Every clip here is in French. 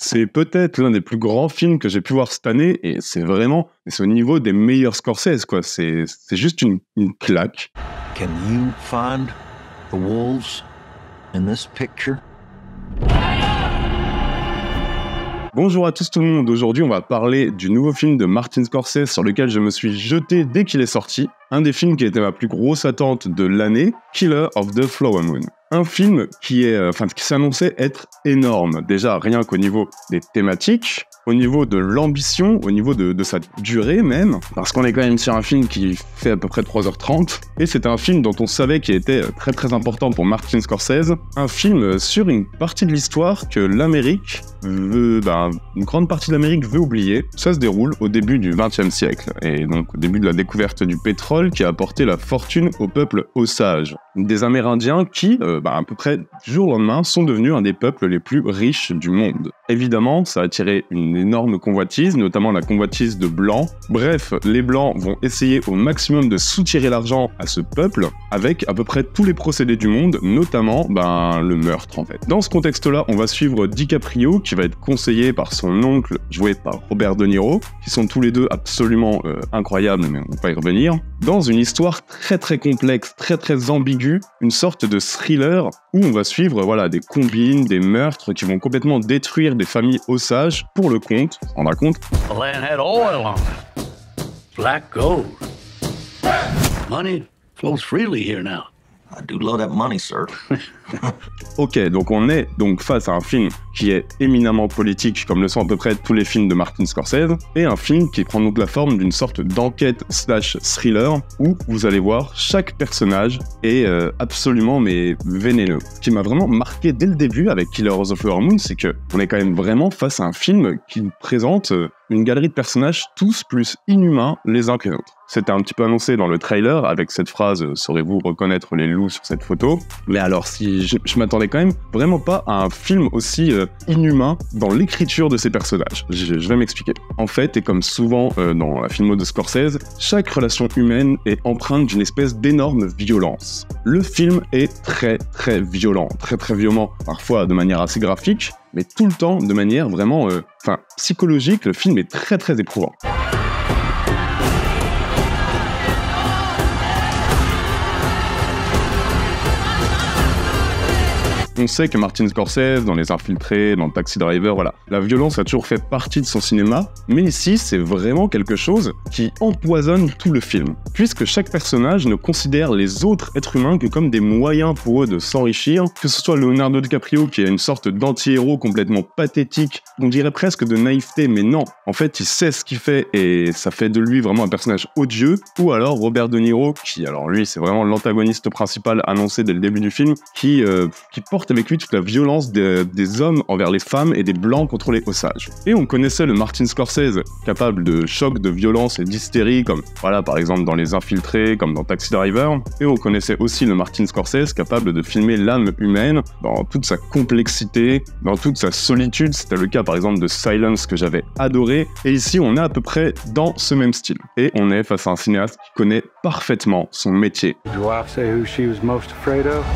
C'est peut-être l'un des plus grands films que j'ai pu voir cette année, et c'est au niveau des meilleurs Scorsese, quoi. C'est juste une claque. Can you find the wolves in this picture? Bonjour à tous tout le monde, aujourd'hui on va parler du nouveau film de Martin Scorsese sur lequel je me suis jeté dès qu'il est sorti, un des films qui a été ma plus grosse attente de l'année, Killer of the Flower Moon. Un film qui s'annonçait être énorme, déjà rien qu'au niveau des thématiques, au niveau de l'ambition, au niveau de sa durée même, parce qu'on est quand même sur un film qui fait à peu près 3h30, et c'est un film dont on savait qu'il était très très important pour Martin Scorsese, un film sur une partie de l'histoire que l'Amérique une grande partie de l'Amérique veut oublier. Ça se déroule au début du XXe siècle, et donc au début de la découverte du pétrole qui a apporté la fortune au peuple Osage. Des Amérindiens qui, à peu près du jour au lendemain, sont devenus un des peuples les plus riches du monde. Évidemment, ça a attiré une énorme convoitise, notamment la convoitise de Blancs. Bref, les Blancs vont essayer au maximum de soutirer l'argent à ce peuple, avec à peu près tous les procédés du monde, notamment le meurtre en fait. Dans ce contexte-là, on va suivre DiCaprio, qui va être conseillé par son oncle, joué par Robert De Niro, qui sont tous les deux absolument incroyables, mais on va y revenir, dans une histoire très très complexe, très très ambiguë, une sorte de thriller où on va suivre des combines, des meurtres qui vont complètement détruire des familles Osages pour le compte, on se rendra compte. The land had oil on it. Black gold. Money flows freely here now. I do love that money, sir. Ok, donc on est face à un film qui est éminemment politique, comme le sont à peu près tous les films de Martin Scorsese, et un film qui prend donc la forme d'une sorte d'enquête / thriller, où vous allez voir chaque personnage est absolument vénéneux. Ce qui m'a vraiment marqué dès le début avec Killer of the Flower Moon, c'est que on est quand même vraiment face à un film qui présente une galerie de personnages tous plus inhumains les uns que les autres. C'était un petit peu annoncé dans le trailer avec cette phrase « Saurez-vous reconnaître les loups sur cette photo ?» Mais alors, si je m'attendais quand même vraiment pas à un film aussi inhumain dans l'écriture de ces personnages. Je vais m'expliquer. En fait, et comme souvent dans la filmo de Scorsese, chaque relation humaine est empreinte d'une espèce d'énorme violence. Le film est très très violent, très très violent, parfois de manière assez graphique, mais tout le temps de manière vraiment psychologique. Le film est très très éprouvant. On sait que Martin Scorsese, dans Les Infiltrés, dans Taxi Driver, la violence a toujours fait partie de son cinéma, mais ici, c'est vraiment quelque chose qui empoisonne tout le film, puisque chaque personnage ne considère les autres êtres humains que comme des moyens pour eux de s'enrichir, que ce soit Leonardo DiCaprio qui est une sorte d'anti-héros complètement pathétique, on dirait presque de naïveté, mais non, en fait, il sait ce qu'il fait et ça fait de lui vraiment un personnage odieux, ou alors Robert De Niro, qui, alors lui, c'est vraiment l'antagoniste principal annoncé dès le début du film, qui porte avec lui toute la violence des hommes envers les femmes et des blancs contre les Osages. Et on connaissait le Martin Scorsese capable de chocs, de violence et d'hystérie, comme par exemple dans Les Infiltrés, comme dans Taxi Driver. Et on connaissait aussi le Martin Scorsese capable de filmer l'âme humaine dans toute sa complexité, dans toute sa solitude. C'était le cas par exemple de Silence que j'avais adoré. Et ici on est à peu près dans ce même style. Et on est face à un cinéaste qui connaît parfaitement son métier. Did your wife say who she was most afraid of?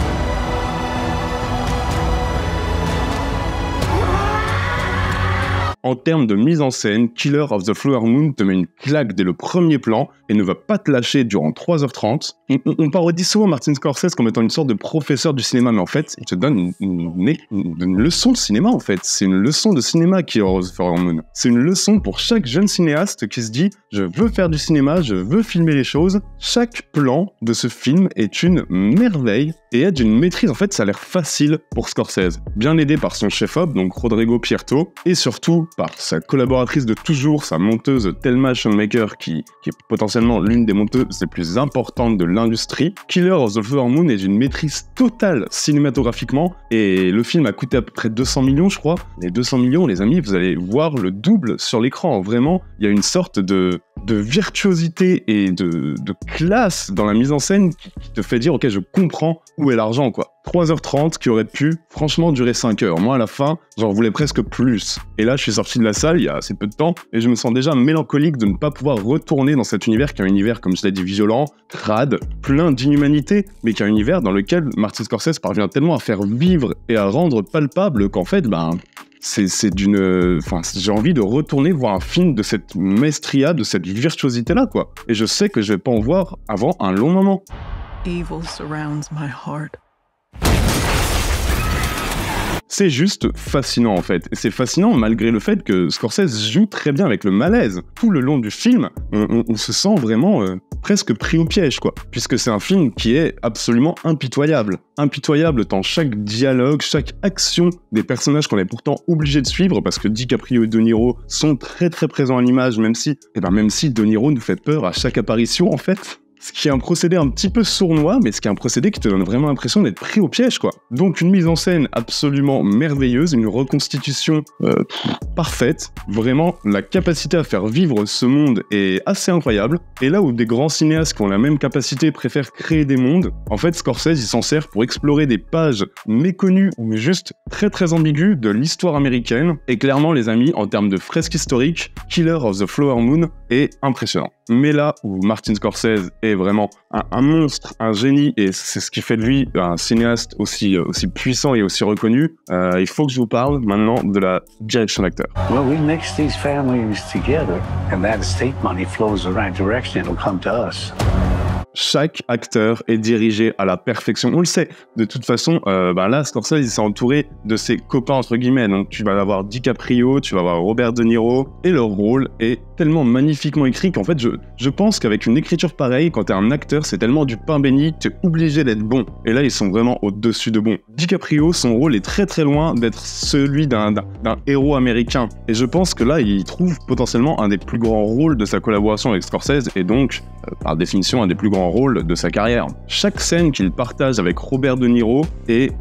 En termes de mise en scène, Killer of the Flower Moon te met une claque dès le premier plan et ne va pas te lâcher durant 3h30. On parodie souvent Martin Scorsese comme étant une sorte de professeur du cinéma, mais en fait, il te donne une leçon de cinéma, en fait. C'est une leçon de cinéma, Killer of the Flower Moon. C'est une leçon pour chaque jeune cinéaste qui se dit « Je veux faire du cinéma, je veux filmer les choses ». Chaque plan de ce film est une merveille et est d'une maîtrise. En fait, ça a l'air facile pour Scorsese. Bien aidé par son chef-op, donc Rodrigo Prieto, et surtout par sa collaboratrice de toujours, sa monteuse Thelma Schoonmaker, qui est potentiellement l'une des monteuses les plus importantes de l'industrie. Killer of the Flower Moon est d'une maîtrise totale cinématographiquement, et le film a coûté à peu près 200 millions, je crois. Les 200 millions, les amis, vous allez voir le double sur l'écran. Vraiment, il y a une sorte de virtuosité et de classe dans la mise en scène qui te fait dire « Ok, je comprends où est l'argent, quoi ». 3h30 qui aurait pu franchement durer 5 heures. Moi, à la fin, j'en voulais presque plus. Et là, je suis sorti de la salle il y a assez peu de temps et je me sens déjà mélancolique de ne pas pouvoir retourner dans cet univers qui est un univers, comme je l'ai dit, violent, crade, plein d'inhumanité, mais qui est un univers dans lequel Martin Scorsese parvient tellement à faire vivre et à rendre palpable qu'en fait, c'est d'une... Enfin, j'ai envie de retourner voir un film de cette maestria, de cette virtuosité-là, quoi. Et je sais que je vais pas en voir avant un long moment. Evil surrounds my heart. C'est juste fascinant en fait. Et c'est fascinant malgré le fait que Scorsese joue très bien avec le malaise. Tout le long du film, on se sent vraiment presque pris au piège, quoi. Puisque c'est un film qui est absolument impitoyable. Impitoyable tant chaque dialogue, chaque action des personnages qu'on est pourtant obligé de suivre, parce que DiCaprio et De Niro sont très très présents à l'image, même si De Niro nous fait peur à chaque apparition en fait. Ce qui est un procédé un petit peu sournois, mais ce qui est un procédé qui te donne vraiment l'impression d'être pris au piège, quoi. Donc une mise en scène absolument merveilleuse, une reconstitution parfaite. Vraiment, la capacité à faire vivre ce monde est assez incroyable. Et là où des grands cinéastes qui ont la même capacité préfèrent créer des mondes, en fait, Scorsese, il s'en sert pour explorer des pages méconnues ou juste très très ambiguës de l'histoire américaine. Et clairement, les amis, en termes de fresque historique, Killer of the Flower Moon est impressionnant. Mais là où Martin Scorsese est vraiment un monstre, un génie, et c'est ce qui fait de lui un cinéaste aussi puissant et aussi reconnu, il faut que je vous parle maintenant de la direction d'acteur. Well, we mix these families together, and that estate money flows the right direction. It'll come to us. Chaque acteur est dirigé à la perfection. On le sait. De toute façon, là, Scorsese, il s'est entouré de ses copains, entre guillemets. Donc, tu vas avoir DiCaprio, tu vas avoir Robert De Niro. Et leur rôle est tellement magnifiquement écrit qu'en fait, je pense qu'avec une écriture pareille, quand t'es un acteur, c'est tellement du pain béni, t'es obligé d'être bon. Et là, ils sont vraiment au-dessus de bon. DiCaprio, son rôle est très très loin d'être celui d'un héros américain. Et je pense que là, il trouve potentiellement un des plus grands rôles de sa collaboration avec Scorsese, et donc, par définition, un des plus grands rôle de sa carrière. Chaque scène qu'il partage avec Robert De Niro est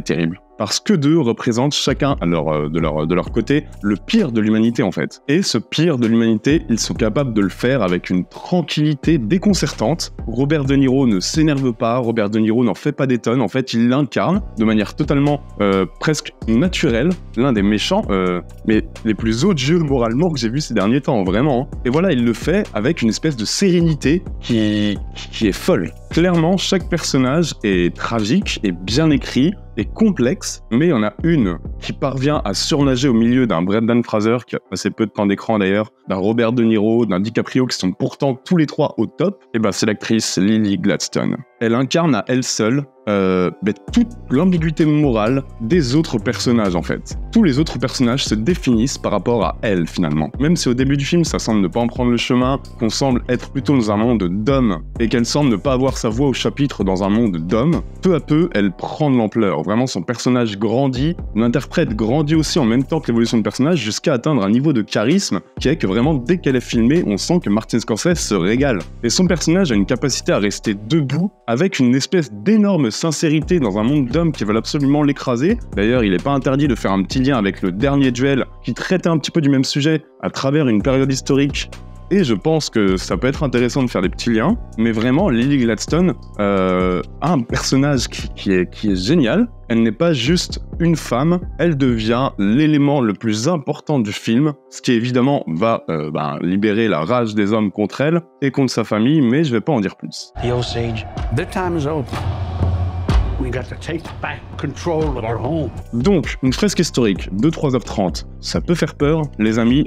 terrible. Parce que deux représentent chacun de leur côté le pire de l'humanité en fait. Et ce pire de l'humanité, ils sont capables de le faire avec une tranquillité déconcertante. Robert De Niro ne s'énerve pas, Robert De Niro n'en fait pas des tonnes, en fait il l'incarne de manière totalement presque naturelle, l'un des méchants, mais les plus odieux moralement que j'ai vu ces derniers temps, vraiment. Et voilà, il le fait avec une espèce de sérénité qui est folle. Clairement, chaque personnage est tragique et bien écrit, et complexe, mais il y en a une qui parvient à surnager au milieu d'un Brendan Fraser, qui a passé peu de temps d'écran d'ailleurs, d'un Robert De Niro, d'un DiCaprio, qui sont pourtant tous les trois au top, et c'est l'actrice Lily Gladstone. Elle incarne à elle seule toute l'ambiguïté morale des autres personnages en fait. Tous les autres personnages se définissent par rapport à elle finalement. Même si au début du film ça semble ne pas en prendre le chemin, qu'on semble être plutôt dans un monde d'hommes et qu'elle semble ne pas avoir sa voix au chapitre dans un monde d'hommes, peu à peu elle prend de l'ampleur. Vraiment son personnage grandit, l'interprète grandit aussi en même temps que l'évolution du personnage jusqu'à atteindre un niveau de charisme qui est que vraiment dès qu'elle est filmée, on sent que Martin Scorsese se régale. Et son personnage a une capacité à rester debout avec une espèce d'énorme sincérité dans un monde d'hommes qui veulent absolument l'écraser. D'ailleurs, il n'est pas interdit de faire un petit lien avec le dernier duel qui traitait un petit peu du même sujet à travers une période historique. Et je pense que ça peut être intéressant de faire des petits liens, mais vraiment, Lily Gladstone a un personnage qui est génial. Elle n'est pas juste une femme, elle devient l'élément le plus important du film, ce qui évidemment va libérer la rage des hommes contre elle et contre sa famille, mais je vais pas en dire plus. The Osage, their time is over. We got to take back control of our home. Donc, une fresque historique de 3h30, ça peut faire peur, les amis,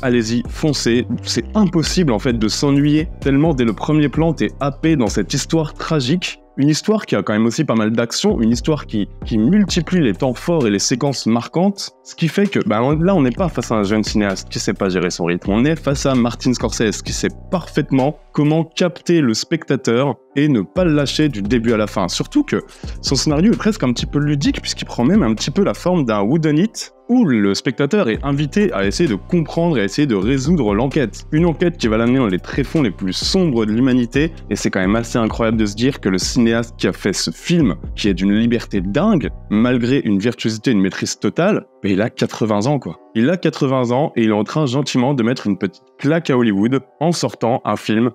allez-y, foncez. C'est impossible en fait de s'ennuyer, tellement dès le premier plan, t'es happé dans cette histoire tragique. Une histoire qui a quand même aussi pas mal d'action, une histoire qui multiplie les temps forts et les séquences marquantes, ce qui fait que là on n'est pas face à un jeune cinéaste qui sait pas gérer son rythme, on est face à Martin Scorsese qui sait parfaitement comment capter le spectateur et ne pas le lâcher du début à la fin. Surtout que son scénario est presque un petit peu ludique puisqu'il prend même un petit peu la forme d'un whodunit où le spectateur est invité à essayer de comprendre et à essayer de résoudre l'enquête. Une enquête qui va l'amener dans les tréfonds les plus sombres de l'humanité, et c'est quand même assez incroyable de se dire que le cinéaste qui a fait ce film, qui est d'une liberté dingue, malgré une virtuosité et une maîtrise totale, il a 80 ans quoi. Il a 80 ans et il est en train gentiment de mettre une petite claque à Hollywood en sortant un film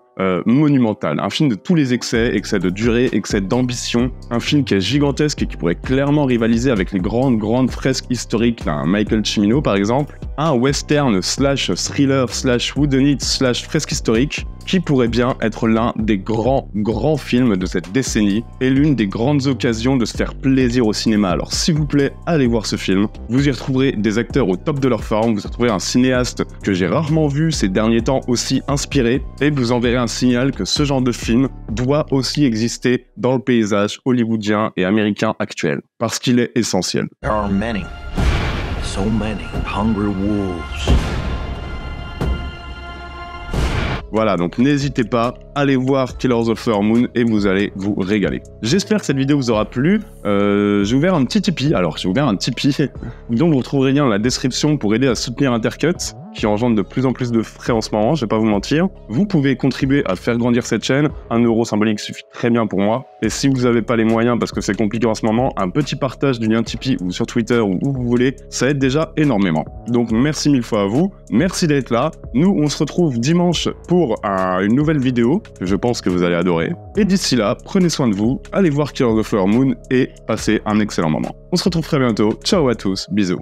monumental. Un film de tous les excès de durée, excès d'ambition. Un film qui est gigantesque et qui pourrait clairement rivaliser avec les grandes fresques historiques d'un Michael Cimino par exemple. Un western / thriller / whodunit / fresque historique qui pourrait bien être l'un des grands films de cette décennie et l'une des grandes occasions de se faire plaisir au cinéma. Alors s'il vous plaît, allez voir ce film. Vous y retrouverez des acteurs au top de leur forme, vous y retrouverez un cinéaste que j'ai rarement vu ces derniers temps aussi inspiré, et vous enverrez un signal que ce genre de film doit aussi exister dans le paysage hollywoodien et américain actuel, parce qu'il est essentiel. There are many, so many hungry wolves. Voilà, donc n'hésitez pas, allez voir Killers of the Flower Moon et vous allez vous régaler. J'espère que cette vidéo vous aura plu. J'ai ouvert un petit Tipeee, donc vous retrouverez le lien dans la description pour aider à soutenir Intercut, qui engendre de plus en plus de frais en ce moment, je vais pas vous mentir. Vous pouvez contribuer à faire grandir cette chaîne, 1 € symbolique suffit très bien pour moi. Et si vous n'avez pas les moyens, parce que c'est compliqué en ce moment, un petit partage du lien Tipeee ou sur Twitter ou où vous voulez, ça aide déjà énormément. Donc merci 1000 fois à vous, merci d'être là. Nous, on se retrouve dimanche pour une nouvelle vidéo, que je pense que vous allez adorer. Et d'ici là, prenez soin de vous, allez voir Killers of the Flower Moon et passez un excellent moment. On se retrouve très bientôt, ciao à tous, bisous.